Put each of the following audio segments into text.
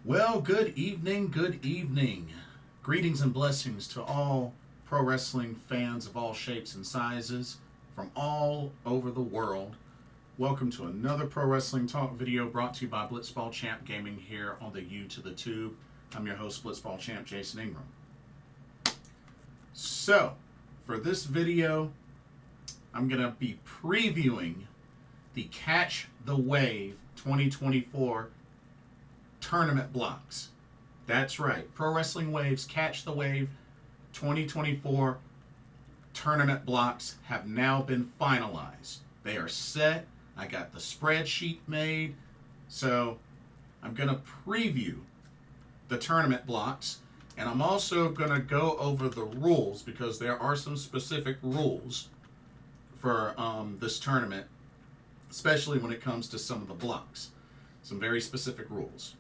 Well, good evening, good evening. Greetings and blessings to all pro wrestling fans of all shapes and sizes from all over the world. Welcome to another Pro Wrestling Talk video brought to you by Blitzball Champ Gaming here on the U to the Tube. I'm your host, Blitzball Champ Jason Ingram. So, for this video, I'm going to be previewing the Catch the Wave 2024 tournament blocks. That's right. Pro Wrestling Wave's Catch the Wave 2024 tournament blocks have now been finalized. They are set. I got the spreadsheet made. So I'm going to preview the tournament blocks. And I'm also going to go over the rules because there are some specific rules for this tournament, especially when it comes to some of the blocks. Some very specific rules.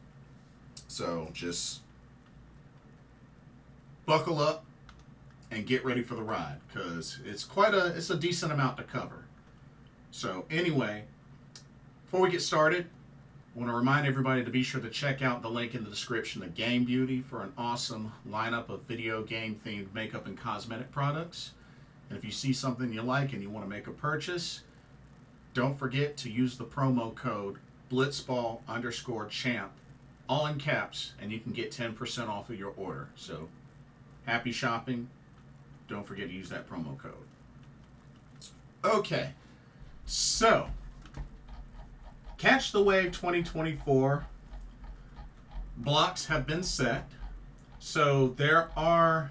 So just buckle up and get ready for the ride because it's a decent amount to cover. So anyway, before we get started, I want to remind everybody to be sure to check out the link in the description of Game Beauty for an awesome lineup of video game themed makeup and cosmetic products. And if you see something you like and you want to make a purchase, don't forget to use the promo code Blitzball_champ, all in caps, and you can get 10% off of your order. So, happy shopping. Don't forget to use that promo code. Okay, so, Catch the Wave 2024 blocks have been set. So, there are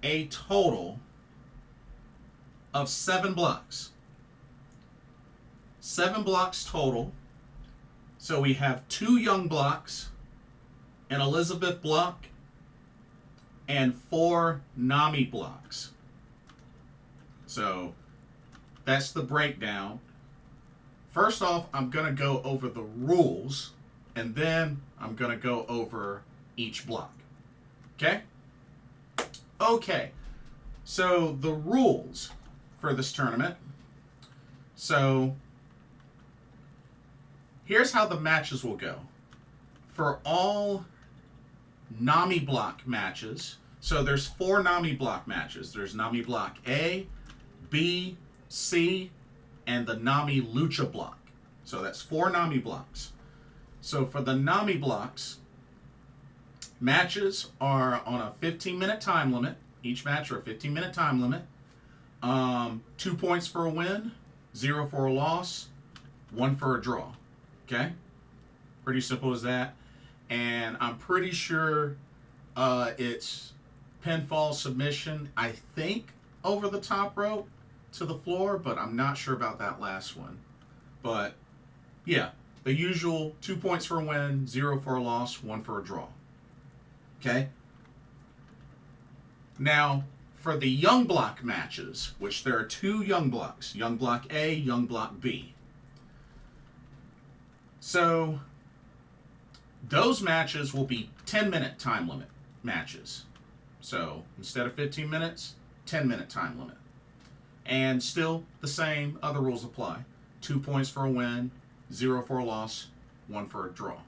a total of 7 blocks. 7 blocks total. So we have 2 young blocks, an Elizabeth block, and 4 Nami blocks. So that's the breakdown. First off, I'm going to go over the rules, and then I'm going to go over each block. Okay? Okay. So the rules for this tournament. So here's how the matches will go. For all Nami Block matches, so there's 4 Nami Block matches. There's Nami Block A, B, C, and the Nami Lucha Block. So that's 4 Nami Blocks. So for the Nami Blocks, matches are on a 15-minute time limit. Each match are a 15-minute time limit. 2 points for a win, 0 for a loss, 1 for a draw. Okay? Pretty simple as that. And I'm pretty sure it's pinfall submission, I think, over the top rope to the floor, but I'm not sure about that last one. But, yeah, the usual 2 points for a win, 0 for a loss, 1 for a draw. Okay? Now, for the young block matches, which there are 2 young blocks, young block A, young block B. So, those matches will be 10-minute time limit matches. So, instead of 15 minutes, 10-minute time limit. And still, the same, other rules apply. 2 points for a win, 0 for a loss, 1 for a draw.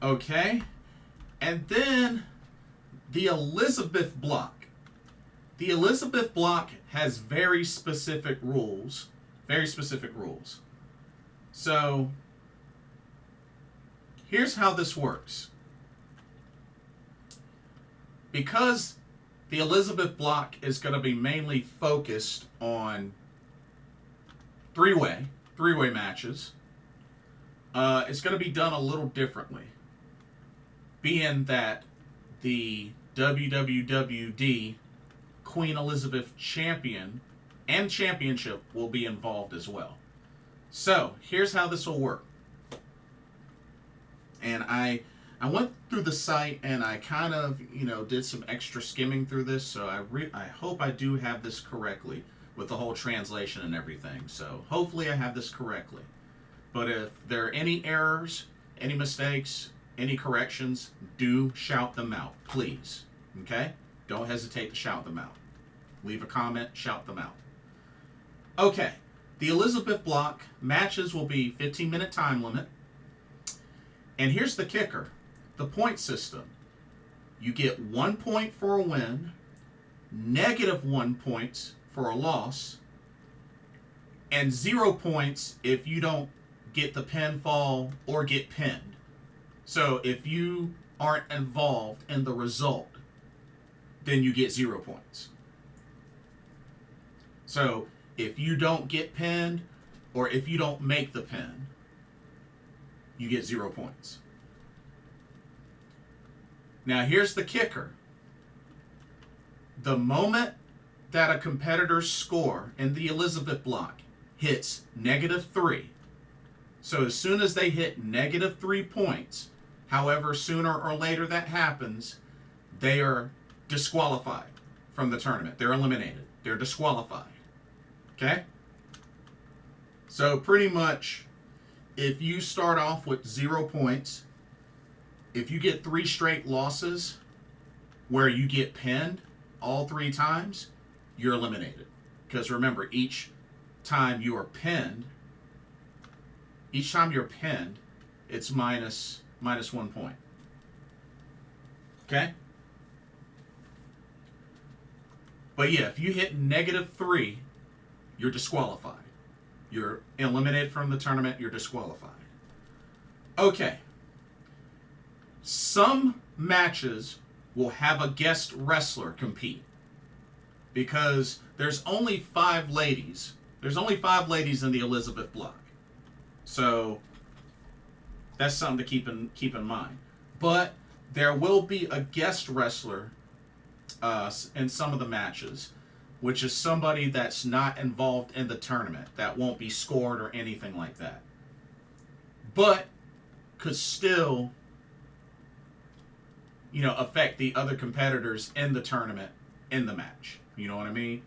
Okay, and then the Elizabeth block. The Elizabeth block has very specific rules. Very specific rules. So, here's how this works. Because the Elizabeth block is going to be mainly focused on three-way matches, it's going to be done a little differently. Being that the WWWD Queen Elizabeth Champion and Championship will be involved as well. So, here's how this will work. And I went through the site and I kind of, did some extra skimming through this, so I hope I do have this correctly with the whole translation and everything. So, hopefully I have this correctly. But if there are any errors, any mistakes, any corrections, do shout them out, please. Okay? Don't hesitate to shout them out. Leave a comment, shout them out. Okay, the Elizabeth block matches will be 15-minute time limit. And here's the kicker. The point system. You get 1 point for a win, -1 point for a loss, and 0 points if you don't get the pinfall or get pinned. So if you aren't involved in the result, then you get 0 points. So if you don't get pinned or if you don't make the pin, you get 0 points. Now here's the kicker. The moment that a competitor's score in the Elizabeth block hits -3, so as soon as they hit -3 points, however sooner or later that happens, they are disqualified from the tournament. They're eliminated. They're disqualified. Okay? So pretty much, if you start off with 0 points, if you get 3 straight losses where you get pinned all 3 times, you're eliminated. Because remember, each time you're pinned, it's minus 1 point. Okay? But yeah, if you hit -3, you're disqualified. You're eliminated from the tournament, you're disqualified. Okay. Some matches will have a guest wrestler compete. Because there's only 5 ladies. There's only 5 ladies in the Elizabeth block. So that's something to keep in mind. But there will be a guest wrestler in some of the matches, which is somebody that's not involved in the tournament, that won't be scored or anything like that, but could still, affect the other competitors in the tournament in the match. You know what I mean?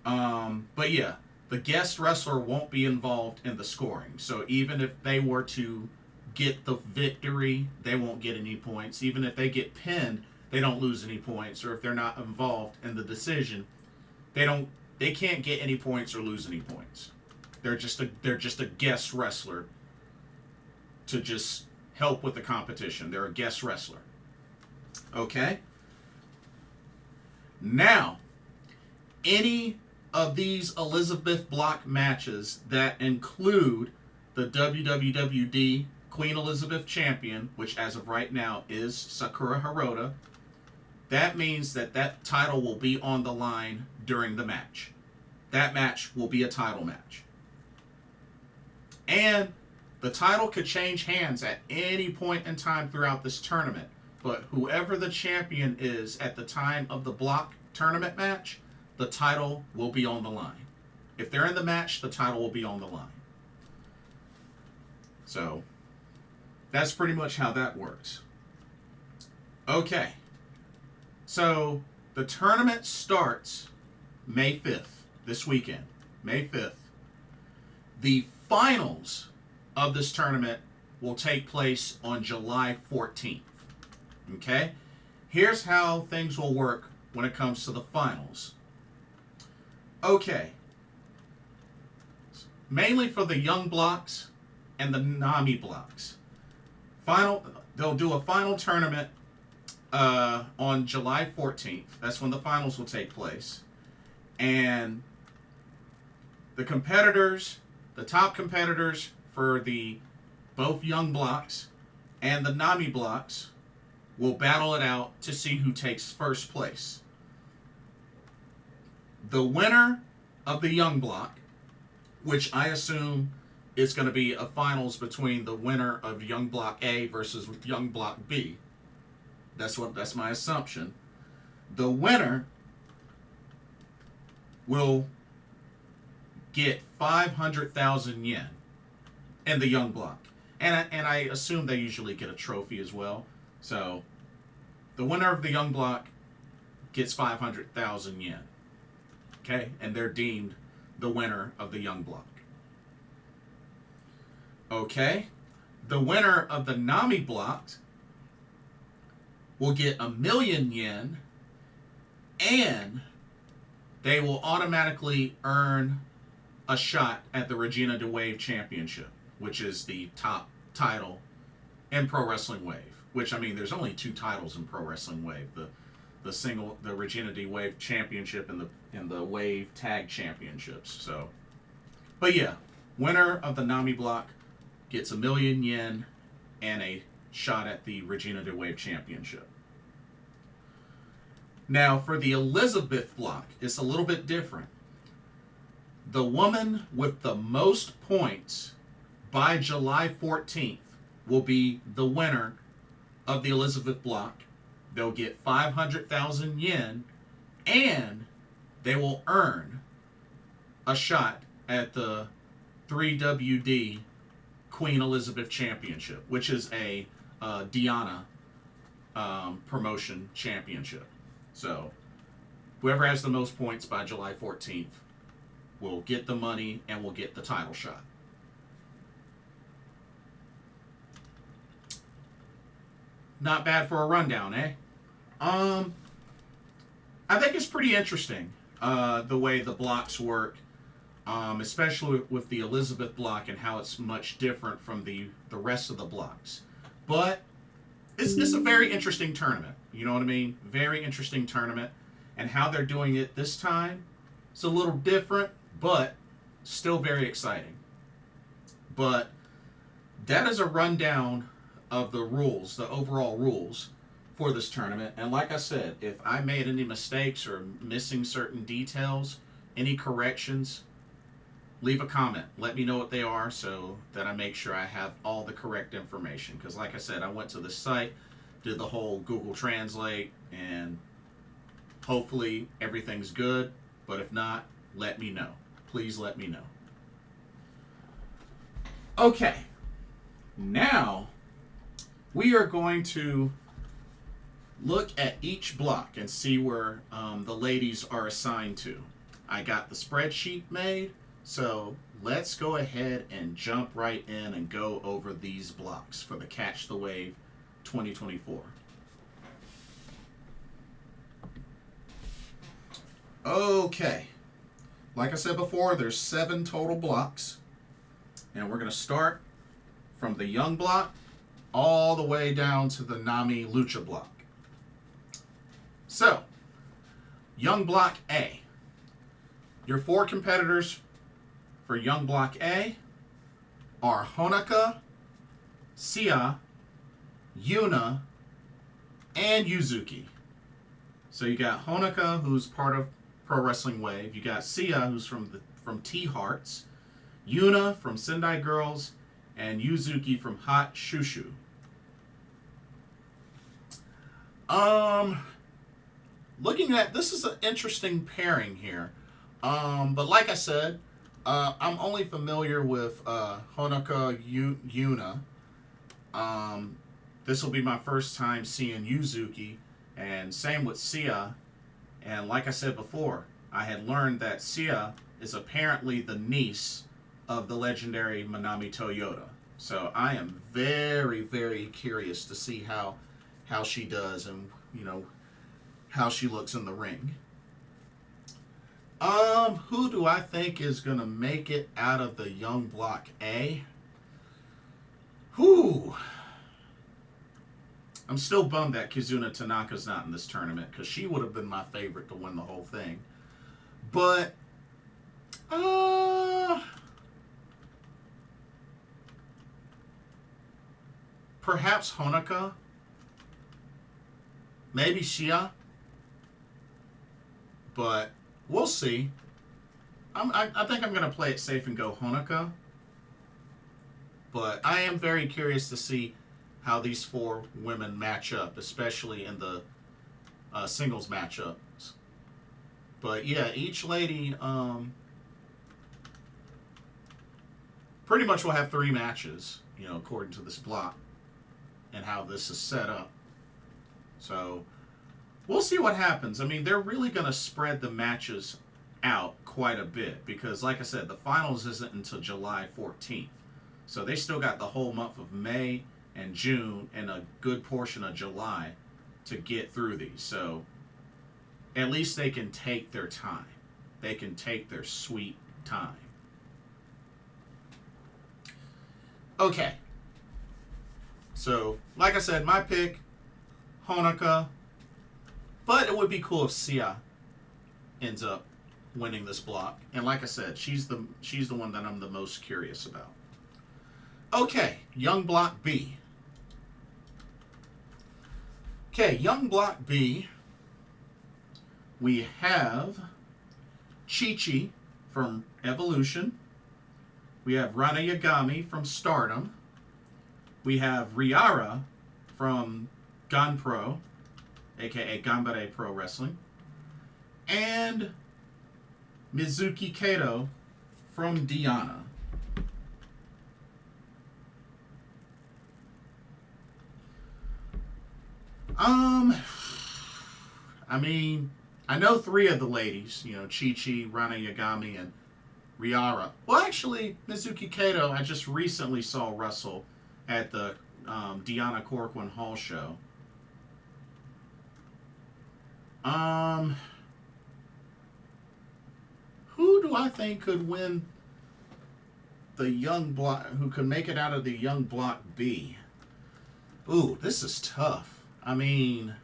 But yeah, the guest wrestler won't be involved in the scoring. So even if they were to get the victory, they won't get any points. Even if they get pinned, they don't lose any points. Or if they're not involved in the decision, they can't get any points or lose any points. They're just a guest wrestler to just help with the competition. They're a guest wrestler. Okay? Now, any of these Elizabeth block matches that include the WWWD Queen Elizabeth champion, which as of right now is Sakura Hirota, that means that title will be on the line during the match. That match will be a title match. And the title could change hands at any point in time throughout this tournament. But whoever the champion is at the time of the block tournament match, the title will be on the line. If they're in the match, the title will be on the line. So, that's pretty much how that works. Okay. So, the tournament starts May 5th, this weekend. May 5th. The finals of this tournament will take place on July 14th. Okay? Here's how things will work when it comes to the finals. Okay. Mainly for the young blocks and the Nami blocks. They'll do a final tournament on July 14th. That's when the finals will take place. And the top competitors for the both young blocks and the Nami blocks will battle it out to see who takes first place. The winner of the young block, which I assume is going to be a finals between the winner of young block A versus young block B. That's my assumption. The winner will get 500,000 yen in the young block. And I assume they usually get a trophy as well. So, the winner of the young block gets 500,000 yen. Okay? And they're deemed the winner of the young block. Okay? The winner of the Nami block will get 1,000,000 yen, and they will automatically earn a shot at the Regina de Wave Championship, which is the top title in Pro Wrestling Wave. Which, I mean, there's only 2 titles in Pro Wrestling Wave: the Regina D Wave Championship and the Wave Tag Championships. So, but yeah, winner of the Nami Block gets 1,000,000 yen and a shot at the Regina D Wave Championship. Now, for the Elizabeth Block, it's a little bit different. The woman with the most points by July 14th will be the winner of the Elizabeth Block. They'll get 500,000 yen, and they will earn a shot at the 3WD Queen Elizabeth Championship, which is a Diana promotion championship. So whoever has the most points by July 14th will get the money and will get the title shot. Not bad for a rundown, eh? I think it's pretty interesting, the way the blocks work, especially with the Elizabeth block and how it's much different from the rest of the blocks. But it's a very interesting tournament. You know what I mean? Very interesting tournament. And how they're doing it this time, it's a little different, but still very exciting. But that is a rundown of the rules, the overall rules for this tournament. And like I said, if I made any mistakes or missing certain details, any corrections, leave a comment. Let me know what they are so that I make sure I have all the correct information. Because like I said, I went to the site, did the whole Google Translate, and hopefully everything's good. But if not, let me know. Please let me know. Okay. Now, we are going to look at each block and see where the ladies are assigned to. I got the spreadsheet made, so let's go ahead and jump right in and go over these blocks for the Catch the Wave 2024. Okay. Like I said before, there's 7 total blocks. And we're going to start from the young block all the way down to the Nami Lucha block. So, young block A. Your 4 competitors for young block A are Honoka, Syaa, YUNA, and Yuzuki. So you got Honoka, who's part of Pro Wrestling Wave. You got Syaa, who's from T-Hearts. YUNA from Sendai Girls, and Yuzuki from Hot Shushu. Looking at this is an interesting pairing here. But like I said, I'm only familiar with Honoka YUNA. This will be my first time seeing Yuzuki, and same with Syaa. And like I said before, I had learned that Syaa is apparently the niece of the legendary Manami Toyota. So I am very, very curious to see how she does and, you know, how she looks in the ring. Who do I think is going to make it out of the young block A? I'm still bummed that Kizuna Tanaka's not in this tournament, because she would have been my favorite to win the whole thing. But, perhaps Honoka. Maybe Syaa. But we'll see. I think I'm going to play it safe and go Honoka. But I am very curious to see how these 4 women match up, especially in the singles matchups. But yeah, each lady pretty much will have 3 matches, you know, according to this block and how this is set up. So we'll see what happens. I mean, they're really going to spread the matches out quite a bit because, like I said, the finals isn't until July 14th. So they still got the whole month of May and June and a good portion of July to get through these. So at least they can take their time. They can take their sweet time. So So, like I said, my pick, Honoka. But it would be cool if Syaa ends up winning this block. And like I said, she's the one that I'm the most curious about. Okay, Young Block B. Okay, Young Block B. We have Chi-Chi from Evolution. We have Ranna Yagami from Stardom. We have Riara from GanPro, aka Ganbare Pro Wrestling. And Mizuki Kato from Diana. I mean, I know three of the ladies, you know, Chi-Chi, Ranna Yagami, and Riara. Well, actually, Mizuki Kato, I just recently saw wrestle at the Diana Corcoran Hall show. Who do I think could win the Young Block, who could make it out of the Young Block B? Ooh, this is tough. I mean,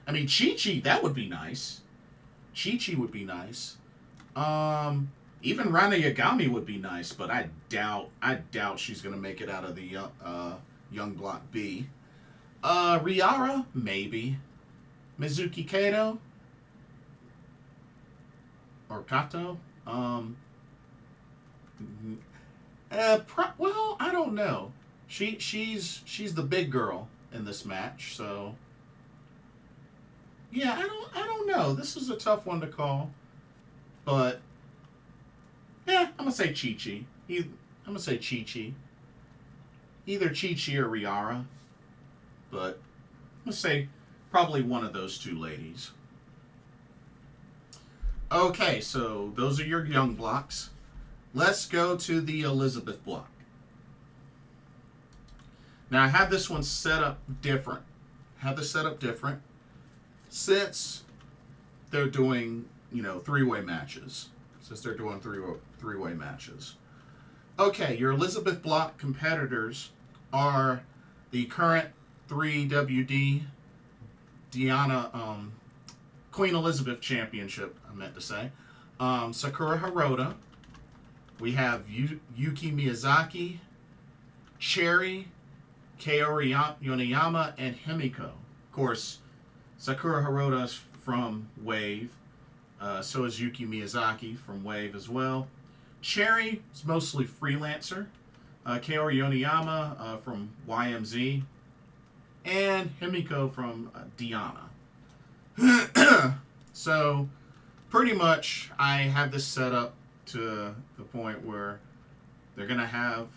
Chi-Chi, that would be nice. Chi-Chi would be nice. Even Ranna Yagami would be nice, but I doubt she's gonna make it out of the Young Block B. Riara, maybe. Mizuki Kato or Kato. Well, I don't know. She's the big girl in this match, so yeah, I don't know. This is a tough one to call, but yeah, I'm gonna say Chi-Chi. I'm gonna say Chi-Chi. Either Chi-Chi or Riara, but I'm gonna say probably one of those two ladies. Okay, so those are your young blocks. Let's go to the Elizabeth block. Now I have this one set up different. Since they're doing, you know, three-way matches. Three-way matches. Okay, your Elizabeth block competitors are the current 3WD Diana Queen Elizabeth Championship, I meant to say. Sakura Hirota. We have Yuki Miyazaki, Cherry, Kaori Yoneyama, and Himiko. Of course, Sakura Hirota is from Wave. So is Yuki Miyazaki from Wave as well. Cherry is mostly freelancer. Kaori Yoneyama from YMZ. And Himiko from Diana. So, pretty much, I have this set up to the point where they're going to have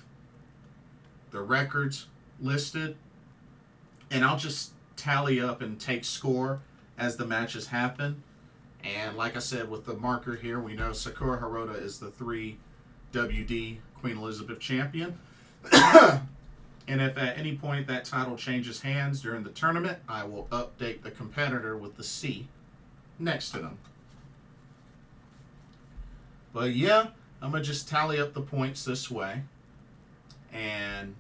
the records listed. And I'll just tally up and take score as the matches happen. And like I said, with the marker here, we know Sakura Hirota is the 3WD Queen Elizabeth champion. And if at any point that title changes hands during the tournament, I will update the competitor with the C next to them. But yeah, I'm going to just tally up the points this way. And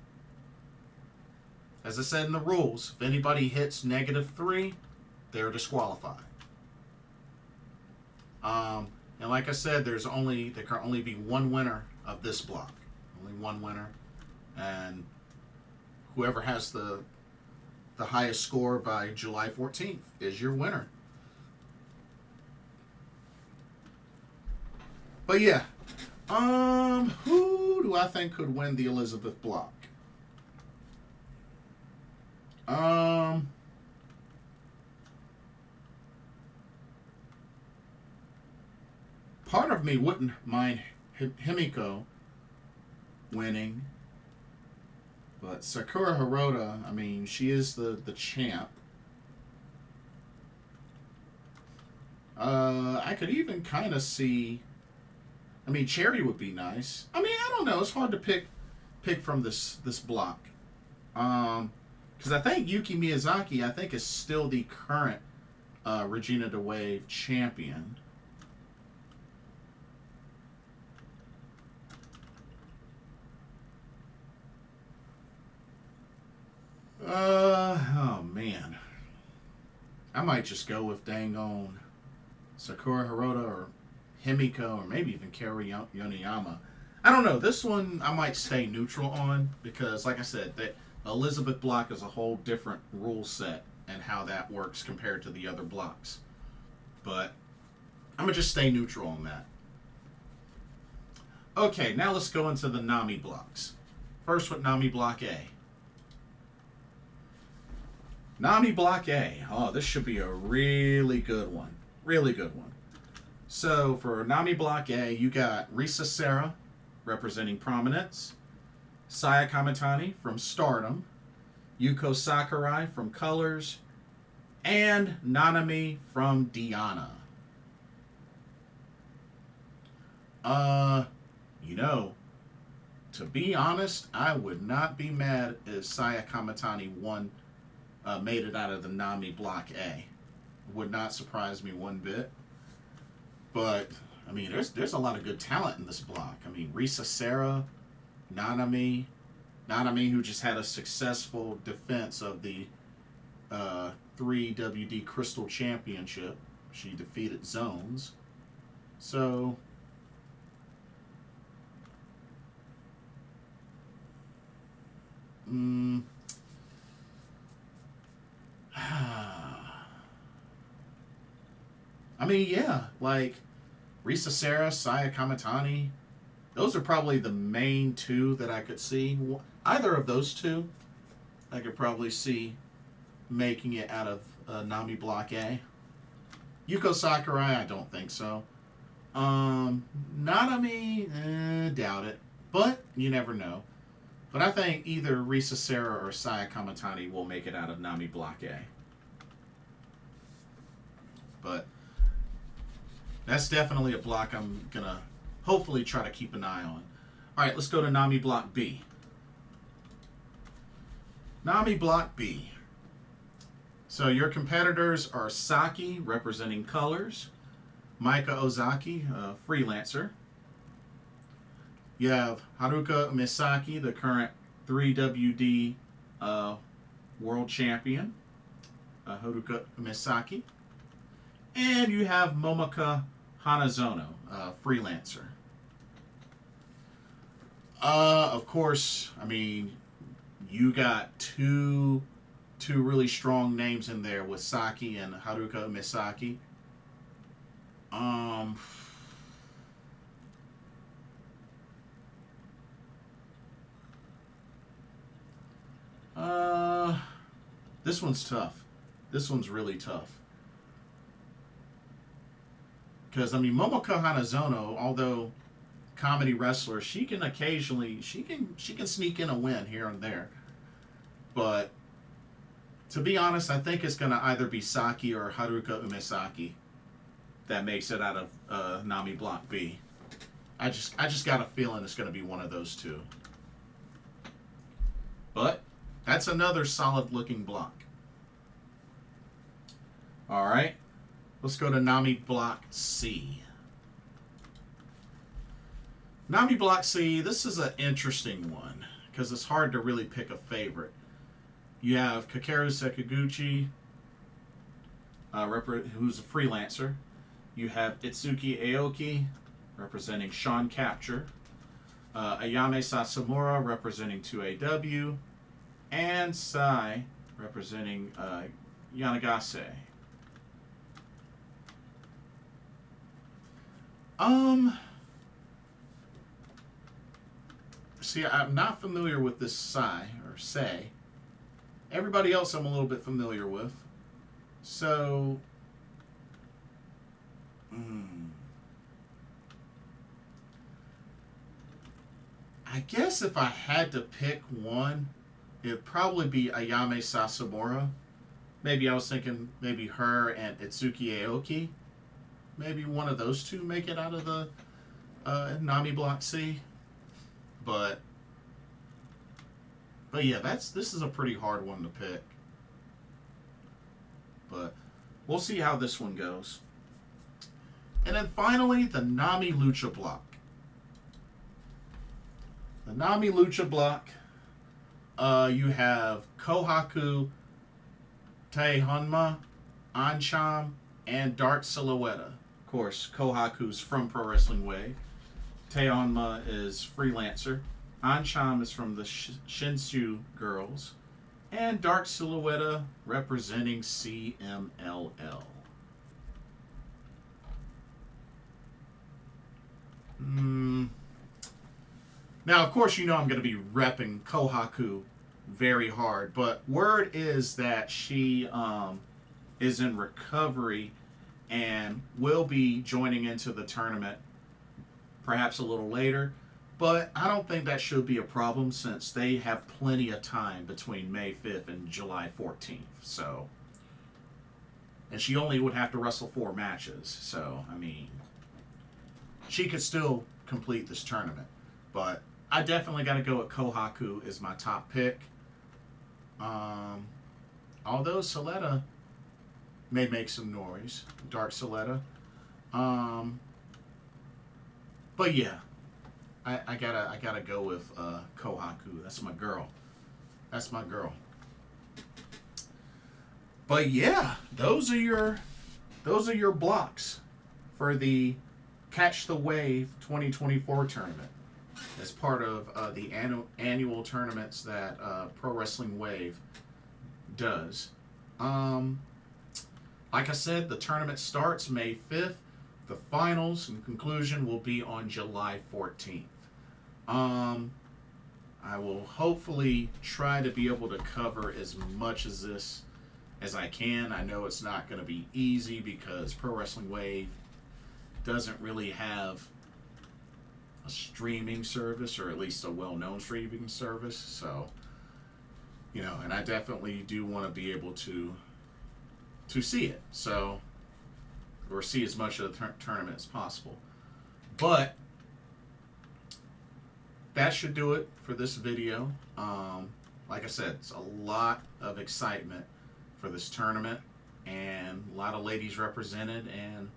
as I said in the rules, if anybody hits -3, they're disqualified. And like I said, there can only be one winner of this block. Only one winner. And whoever has the highest score by July 14th is your winner. But yeah, who do I think could win the Elizabeth block? Part of me wouldn't mind Himiko winning. But Sakura Hirota, I mean, she is the champ. I could even kind of see... I mean, Cherry would be nice. I mean, I don't know. It's hard to pick from this block. Because I think Yuki Miyazaki, I think, is still the current Regina de Wave champion. might just go with dang on Sakura Hirota or Himiko or maybe even Kaori Yoneyama. I don't know. This one I might stay neutral on because, like I said, that Elizabeth block is a whole different rule set and how that works compared to the other blocks. But I'm going to just stay neutral on that. Okay, now let's go into the Nami blocks. First with Nami Block A. Nami Block A. Oh, this should be a really good one. Really good one. So for Nami Block A, you got Risa Sera representing Prominence, Syaa Kamitani from Stardom, Yuko Sakurai from Colors, and Nanami from Diana. You know, to be honest, I would not be mad if Syaa Kamitani made it out of the Nami Block A. Would not surprise me one bit. But I mean, there's a lot of good talent in this block. I mean, Risa Sera, Nanami, who just had a successful defense of the 3WD Crystal Championship. She defeated Zones. So, I mean, yeah, like Risa Sera, Syaa Kamitani, those are probably the main two that I could see. Either of those two, I could probably see making it out of Nami Block A. Yuko Sakurai, I don't think so. Nanami, doubt it. But you never know. But I think either Risa Sera or Syaa Kamitani will make it out of Nami Block A. But that's definitely a block I'm going to hopefully try to keep an eye on. All right, let's go to Nami Block B. Nami Block B. So your competitors are SAKI, representing Colors, Maika Ozaki, Freelancer. You have Haruka Misaki, the current 3WD World Champion, Haruka Misaki. And you have Momoko Hanazono, Freelancer. Of course, I mean, you got two really strong names in there with Saki and Haruka Misaki. This one's tough. This one's really tough. Because, I mean, Momoko Hanazono, although comedy wrestler, she can occasionally, she can sneak in a win here and there. But, to be honest, I think it's going to either be Saki or Haruka Umisaki that makes it out of Nami Block B. I just got a feeling it's going to be one of those two. But that's another solid-looking block. All right. Let's go to Nami Block C. Nami Block C, this is an interesting one because it's hard to really pick a favorite. You have Kakeru Sekiguchi, who's a freelancer. You have Itsuki Aoki, representing Sean Capture. Ayame Sasamura, representing 2AW. And Sai, representing Yanagase. See, I'm not familiar with this Sai, or Say. Everybody else I'm a little bit familiar with. So, I guess if I had to pick one, it'd probably be Ayame Sasamura. Maybe I was thinking maybe her and Itsuki Aoki. Maybe one of those two make it out of the Nami Block C. But yeah, this is a pretty hard one to pick. But we'll see how this one goes. And then finally, the Nami Lucha block. The Nami Lucha block, you have Kohaku Tae Honma, Ancham and Dark Silhouette. Of course, Kohaku's from Pro Wrestling Wave. Tae Honma is Freelancer. Ancham is from the Shinshu Girls. And Dark Silhouette representing CMLL. Now, of course, you know I'm going to be repping Kohaku very hard, but word is that she is in recovery and will be joining into the tournament perhaps a little later. But I don't think that should be a problem since they have plenty of time between May 5th and July 14th. So, and she only would have to wrestle 4 matches. So, I mean, she could still complete this tournament. But I definitely got to go with Kohaku as my top pick. Although Siletta may make some noise, Dark Siletta. But yeah, I gotta go with Kohaku. That's my girl. That's my girl. But yeah, those are your blocks for the Catch the Wave 2024 tournament as part of the annual tournaments that Pro Wrestling Wave does. Like I said, the tournament starts May 5th. The finals and conclusion will be on July 14th. I will hopefully try to be able to cover as much as this as I can. I know it's not going to be easy because Pro Wrestling Wave doesn't really have a streaming service, or at least a well-known streaming service. So, you know, and I definitely do want to be able to see it. So, or see as much of the tournament as possible. But that should do it for this video. Like I said, it's a lot of excitement for this tournament and a lot of ladies represented, and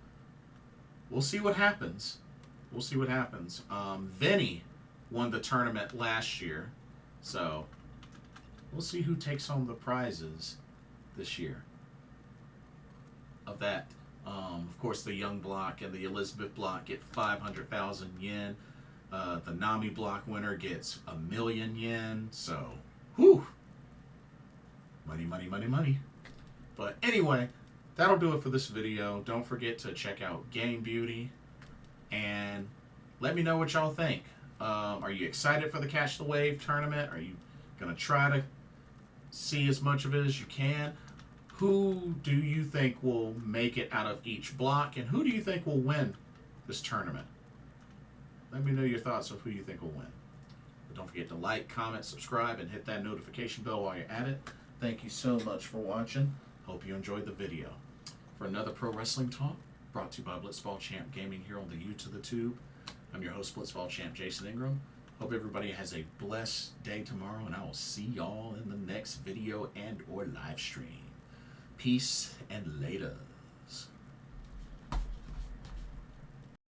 we'll see what happens. We'll see what happens. Vinny won the tournament last year, so we'll see who takes home the prizes this year of that. Of course, the Young Block and the Elizabeth Block get 500,000 yen. The Nami Block winner gets 1,000,000 yen. So, whew. Money, money, money, money. But anyway, that'll do it for this video. Don't forget to check out Game Beauty. And let me know what y'all think. Are you excited for the Catch the Wave tournament? Are you going to try to see as much of it as you can? Who do you think will make it out of each block? And who do you think will win this tournament? Let me know your thoughts of who you think will win. But don't forget to like, comment, subscribe, and hit that notification bell while you're at it. Thank you so much for watching. Hope you enjoyed the video. For another Pro Wrestling Talk, brought to you by Blitzball Champ Gaming here on the YouTube. I'm your host, Blitzball Champ Jason Ingram. Hope everybody has a blessed day tomorrow, and I will see y'all in the next video and or live stream. Peace and laters.